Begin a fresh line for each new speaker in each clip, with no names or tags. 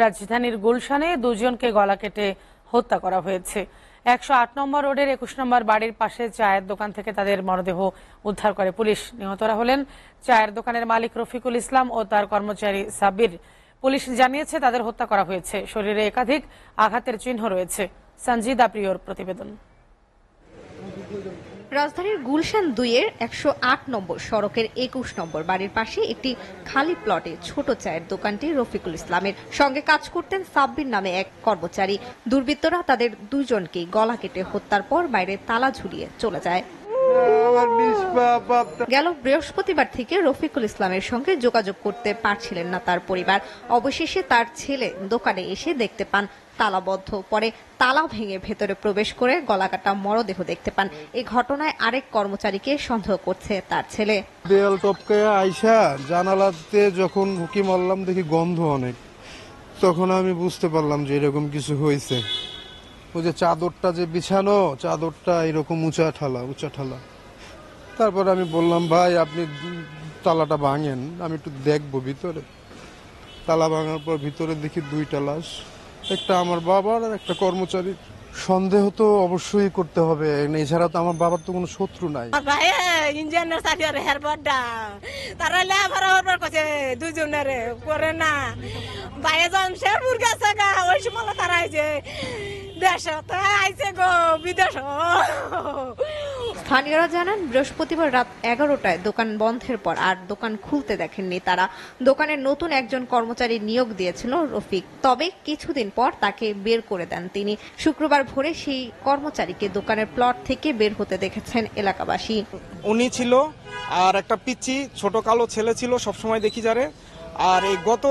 রাজধানীর গুলশানে দুজনকে গলা কেটে হত্যা করা হয়েছে। 108 নম্বর রোডের 21 নম্বর বাড়ির পাশে চায়ের দোকান থেকে তাদের মরদেহ উদ্ধার করে পুলিশ। নিহতরা হলেন চায়ের দোকানের মালিক রফিকুল ইসলাম ও তার কর্মচারী সাব্বির। পুলিশ জানিয়েছে তাদের হত্যা করা হয়েছে। শরীরে একাধিক আঘাতের চিহ্ন রয়েছে। সঞ্জিদা প্রিয়র প্রতিবেদন।
রাজধানীর গুলশান 2-এর 108 নম্বর সড়কের 21 নম্বর বাড়ির পাশে একটি খালি প্লটে ছোট চায়ের দোকানটি রফিকুল ইসলামের। সঙ্গে কাজ করতেন সাব্বির নামে এক কর্মচারী। দুর্বৃত্তরা তাদের দুজনকেই গলা কেটে হত্যার পর বাইরে তালা ঝুলিয়ে চলে যায়। গেল বৃহস্পতিবার থেকে রফিকুল ইসলামের সঙ্গে যোগাযোগ করতে পারছিলেন না তার পরিবার। অবশেষে তার ছেলে দোকানে এসে দেখতে পান তালাবদ্ধ। পরে তালা ভেঙে ভেতরে প্রবেশ করে গলাকাটা মরদেহ দেখতে পান। এই ঘটনায় আরেক কর্মচারীকে সন্দেহ করছে তার ছেলে।
দেয়াল টপকে আইসা জানালাতে যখন হুকি মারলাম দেখি গন্ধ অনেক, তখন আমি বুঝতে পারলাম যে এরকম কিছু হয়েছে। ওই যে চাদরটা যে বিছানো, চাদরটা এরকম উঁচা ঠালা। তারপর আমি বললাম, ভাই আপনি তালাটা ভাঙেন, আমি একটু দেখবো ভিতরে। তালা ভাঙার পর ভিতরে দেখি দুইটা লাশ, একটা আমার বাবার আর একটা কর্মচারীর। সন্দেহ তো অবশ্যই করতে হবে, এছাড়া তো আমার বাবার তো কোনো শত্রু নাই।
ইঞ্জিনিয়ার চাকরি হেরবারটা তারা লেবার করছে দুজনের করে না বাইরে যান শেরপুর গেছে গা। ওই সময় তারা আইছে দেশ আইছে গো বিদেশ।
স্থানীয়রা জানান বৃহস্পতিবার রাত 11টায় দোকান বন্ধের পর আর দোকান খুলতে দেখেননি তারা। দোকানের নতুন একজন কর্মচারী নিয়োগ দিয়েছিল রফিক, তবে কিছুদিন পর তাকে বের করে দেন তিনি। শুক্রবার ভোরে সেই কর্মচারীকে দোকানের প্লট থেকে বের হতে দেখেছেন এলাকাবাসী।
উনি ছিল আর একটা পিচ্চি ছোট কালো ছেলে ছিল, সবসময় দেখি যারে। আর এই গত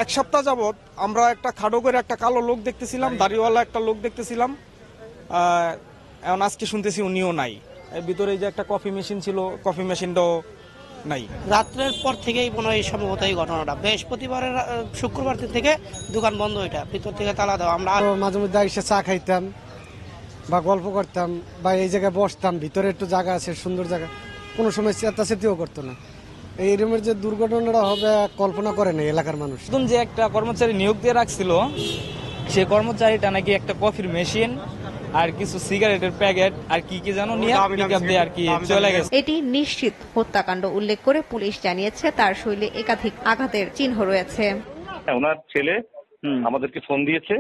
এক সপ্তাহ যাবৎ আমরা একটা খাড়ো করে একটা কালো লোক দেখতেছিলাম, দাড়িওয়ালা একটা লোক দেখতেছিলাম। এখন আজকে শুনতেছি উনিও নাই। এর ভিতরে যে একটা কফি মেশিন ছিল, কফি মেশিনটাও নাই।
রাত্রের পর থেকেই মনে হয় সম্ভবত এই ঘটনাটা। বৃহস্পতিবারের শুক্রবার থেকে দোকান বন্ধ, এটা ভিতর থেকে তালা দেওয়া। আমরা
মাঝে মধ্যে এসে চা খাইতাম বা গল্প করতাম বা এই জায়গায় বসতাম, ভিতরে একটু জায়গা আছে, সুন্দর জায়গা, কোনো সময় চেতাচেতিও করতো না। এই রকমের যে দুর্ঘটনাটা হবে কল্পনা করে না এলাকার মানুষ।
নতুন যে একটা কর্মচারী নিয়োগ দিয়ে রাখছিল, সে কর্মচারীটা নাকি একটা কফির মেশিন আর কিছু সিগারেটের প্যাকেট আর কি যেন নিয়ে পিকআপ দিয়ে আর কি চলে গেছে।
এটি নিশ্চিত হত্যাকাণ্ড উল্লেখ করে পুলিশ জানিয়েছে তার শরীরে একাধিক আঘাতের চিহ্ন রয়েছে।
ওনার ছেলে আমাদেরকে ফোন দিয়েছে,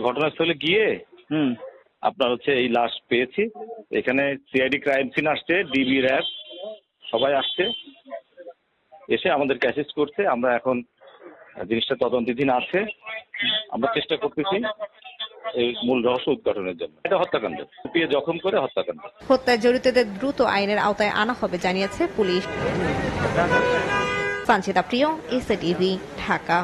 ঘটনাস্থলে গিয়ে আপনার এই লাশ পেয়েছি। এখানে সিআইডি ক্রাইম সিন আসছে, ডিবি র্যাব সবাই আসছে, এসে আমাদেরকে অ্যাসিস্ট করছে। আমরা এখন জিনিসটা তদন্তাধীন আছে, আমরা চেষ্টা করতেছি এই মূল রহস্য উদ্ঘাটনের জন্য। এটা হত্যাকাণ্ড, কুপিয়ে জখম করে হত্যাকাণ্ড।
হত্যায় জড়িতদের দ্রুত আইনের আওতায় আনা হবে জানিয়েছে পুলিশ। সঞ্জিদা প্রিয়, এসএটিভি, ঢাকা।